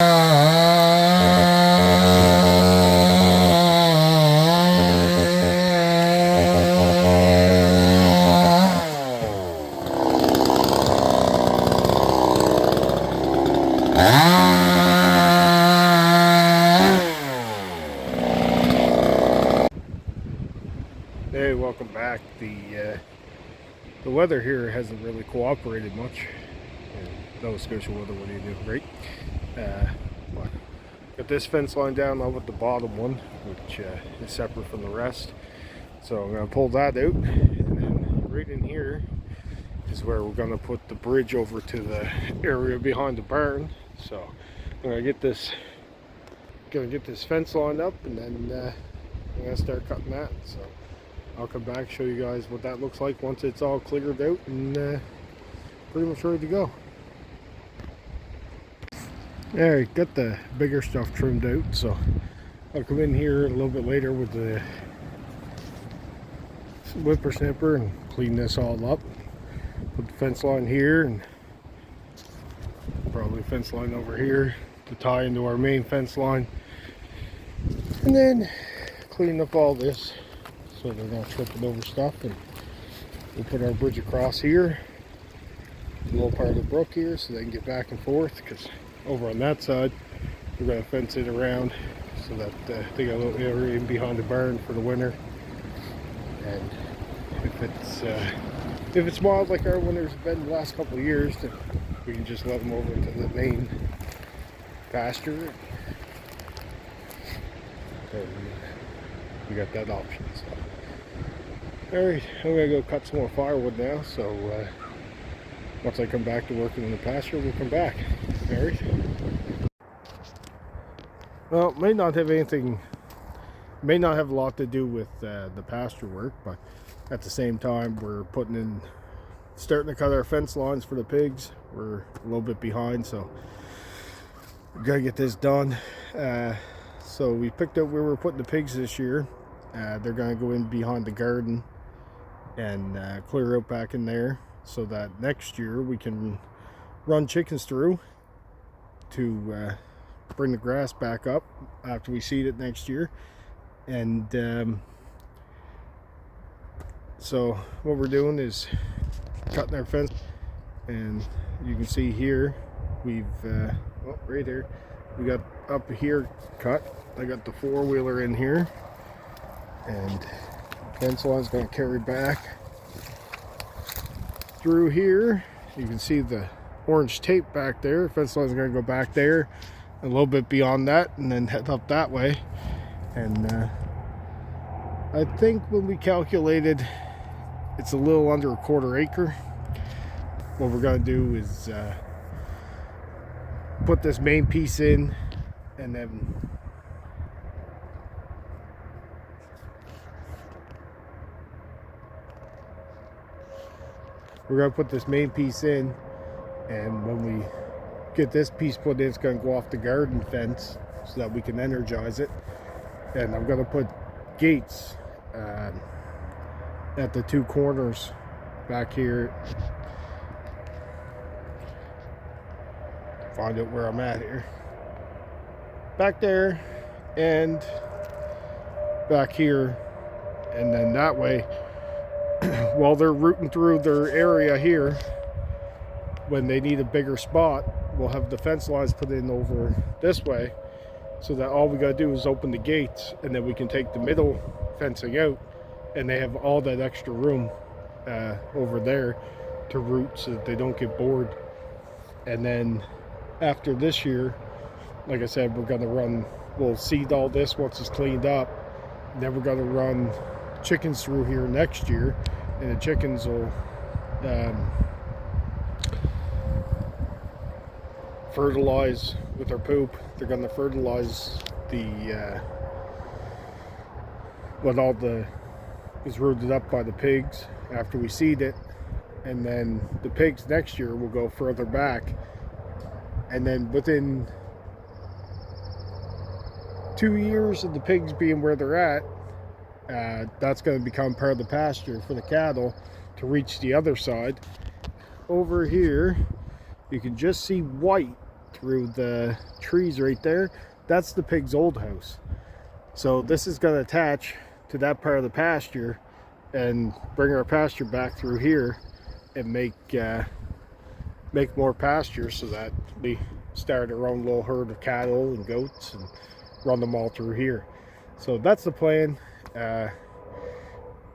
Hey, welcome back. The weather here hasn't really cooperated much. Nova Scotia weather, what do you do, right? But got this fence line down now with the bottom one, which is separate from the rest. So I'm going to pull that out, and then right in here is where we're going to put the bridge over to the area behind the barn. So I'm going to get this fence lined up, and then I'm going to start cutting that. So I'll come back, show you guys what that looks like once it's all cleared out and pretty much ready to go. Alright, got the bigger stuff trimmed out, so I'll come in here a little bit later with the whippersnipper and clean this all up. Put the fence line here and probably fence line over here to tie into our main fence line. And then clean up all this so they're not tripping over stuff, and we'll put our bridge across here, a little part of the brook here, so they can get back and forth, because over on that side we're going to fence it around so that they got a little area in behind the barn for the winter. And if it's mild like our winters have been the last couple of years, then we can just let them over into the main pasture, and we got that option. So alright, I'm gonna go cut some more firewood now, so once I come back to working in the pasture, we'll come back. Alright. Well, it may not have a lot to do with the pasture work, but at the same time we're starting to cut our fence lines for the pigs. We're a little bit behind, so we gotta get this done. So we picked up where we're putting the pigs this year. They're gonna go in behind the garden and clear out back in there, so that next year we can run chickens through to bring the grass back up after we seed it next year. And so what we're doing is cutting our fence, and you can see here we've right here we got up here cut. I got the four-wheeler in here, and fence line's going to carry back through here. You can see the orange tape back there. Fence line's going to go back there a little bit beyond that, and then head up that way. And I think when we calculated, it's a little under a quarter acre. What we're going to do is put this main piece in, and then we're going to put this main piece in, and when we get this piece put in, it's going to go off the garden fence so that we can energize it. And I'm going to put gates at the two corners back here. Find out where I'm at here. Back there and back here, and then that way, while they're rooting through their area here, when they need a bigger spot, we'll have the fence lines put in over this way, so that all we gotta do is open the gates, and then we can take the middle fencing out, and they have all that extra room over there to root, so that they don't get bored. And then after this year, like I said, we'll seed all this once it's cleaned up, and then we're gonna run chickens through here next year, and the chickens will fertilize with their poop. They're going to fertilize what all is rooted up by the pigs after we seed it, and then the pigs next year will go further back, and then within 2 years of the pigs being where they're at, that's going to become part of the pasture for the cattle to reach the other side. Over here you can just see white through the trees right there, that's the pig's old house. So this is going to attach to that part of the pasture and bring our pasture back through here and make more pasture, so that we start our own little herd of cattle and goats and run them all through here. So that's the plan.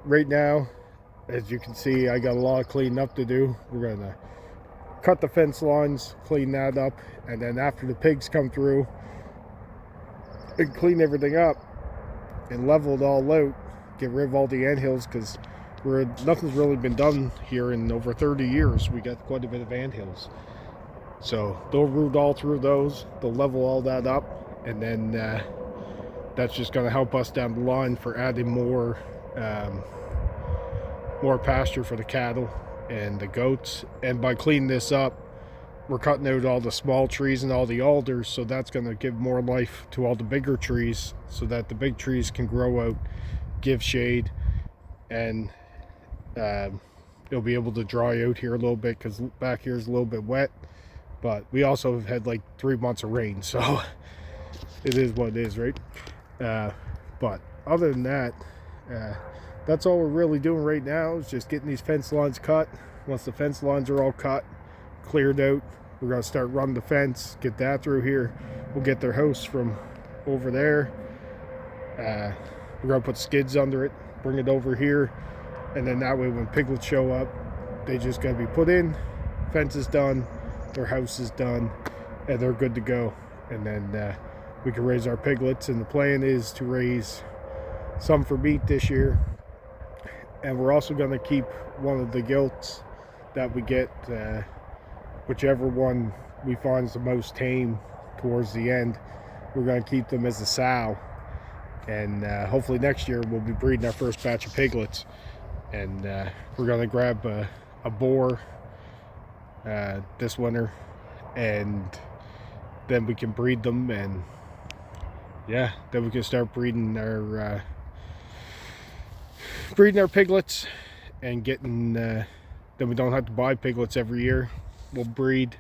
Right now, as you can see, I got a lot of cleaning up to do. We're gonna cut the fence lines, clean that up, and then after the pigs come through and clean everything up and level it all out, get rid of all the anthills, because nothing's really been done here in over 30 years. We got quite a bit of anthills, so they'll root all through those, they'll level all that up, and then that's just going to help us down the line for adding more pasture for the cattle and the goats. And by cleaning this up, we're cutting out all the small trees and all the alders, so that's going to give more life to all the bigger trees, so that the big trees can grow out, give shade, and it'll be able to dry out here a little bit, because back here is a little bit wet. But we also have had like 3 months of rain, so it is what it is, right? But other than that, that's all we're really doing right now, is just getting these fence lines cut. Once the fence lines are all cut, cleared out, we're going to start running the fence, get that through here. We'll get their house from over there. We're going to put skids under it, bring it over here, and then that way when piglets show up, they just got to be put in, fence is done, their house is done, and they're good to go. And then we can raise our piglets, and the plan is to raise some for meat this year. And we're also going to keep one of the gilts that we get, whichever one we find is the most tame towards the end, we're going to keep them as a sow. And hopefully next year we'll be breeding our first batch of piglets. And we're going to grab a boar this winter, and then we can breed them, and yeah, then we can start breeding our piglets and getting then we don't have to buy piglets every year. We'll breed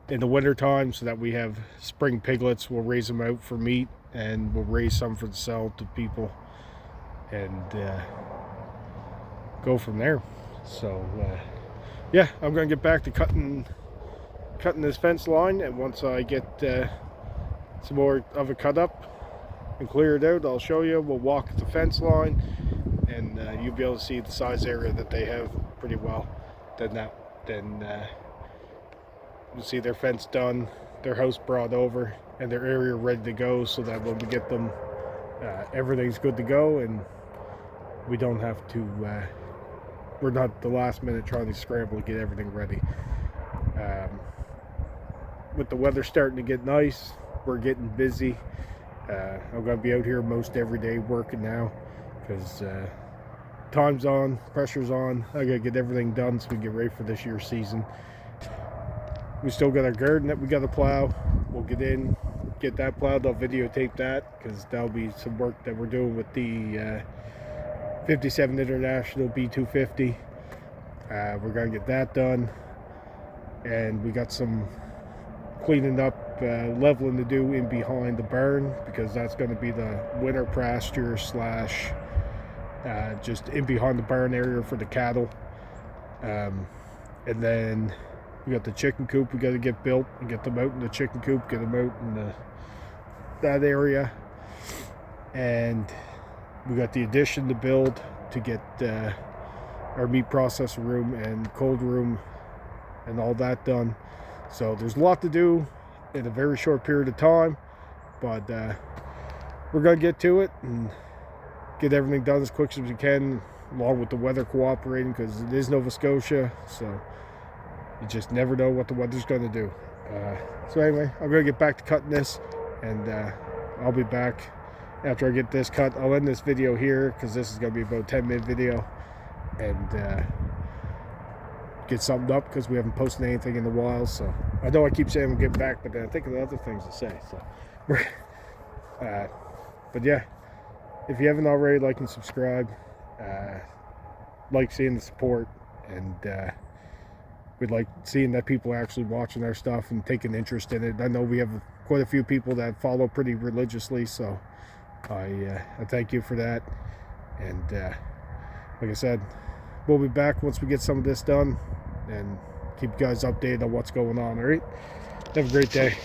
in the winter time so that we have spring piglets. We'll raise them out for meat, and we'll raise some for the sell to people, and go from there. So yeah, I'm gonna get back to cutting this fence line, and once I get some more of it cut up and clear it out, I'll show you. We'll walk the fence line, and you'll be able to see the size area that they have pretty well. Then you'll see their fence done, their house brought over, and their area ready to go, so that when we get them, everything's good to go, and we don't have to we're not the last minute trying to scramble to get everything ready. With the weather starting to get nice, we're getting busy. I'm going to be out here most every day working now, because time's on, pressure's on. I got to get everything done so we get ready for this year's season. We still got our garden that we got to plow. We'll get in, get that plowed. I'll videotape that, because that'll be some work that we're doing with the 57 International B250. We're going to get that done, and we got some cleaning up, leveling to do in behind the barn, because that's going to be the winter pasture slash just in behind the barn area for the cattle. And then we got the chicken coop we got to get built and get them out in the chicken coop, get them out in that area. And we got the addition to build to get our meat processing room and cold room and all that done. So there's a lot to do in a very short period of time, but we're going to get to it and get everything done as quick as we can, along with the weather cooperating, because it is Nova Scotia, so you just never know what the weather's going to do. So anyway, I'm going to get back to cutting this, and I'll be back after I get this cut. I'll end this video here, because this is going to be about a 10-minute video, and get something up, because we haven't posted anything in a while. So I know I keep saying we'll get back, but then I think of the other things to say. So but yeah, if you haven't already, like and subscribe. Like seeing the support, and we like seeing that people are actually watching our stuff and taking interest in it. I know we have quite a few people that follow pretty religiously, so I thank you for that. And like I said, we'll be back once we get some of this done and keep you guys updated on what's going on. All right, have a great day.